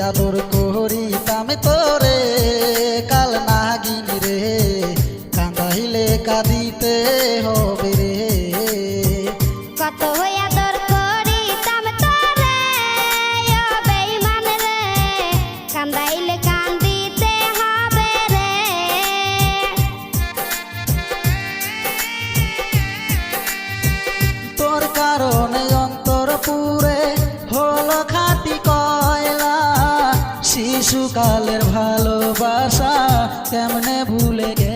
আদর করিতাম তোরে কাল নাগিন রে, কান্দাইলে কাঁদিতে হবে রে। কত আদর করিতাম তোরে ও বেঈমান রে, কান্দাইলে কান্দিতে হবে রে। তোর কারণে অন্তর পুরে হলো খাঁটি কয়লা, শিশুকালের ভালোবাসা কেমনে ভুলে গে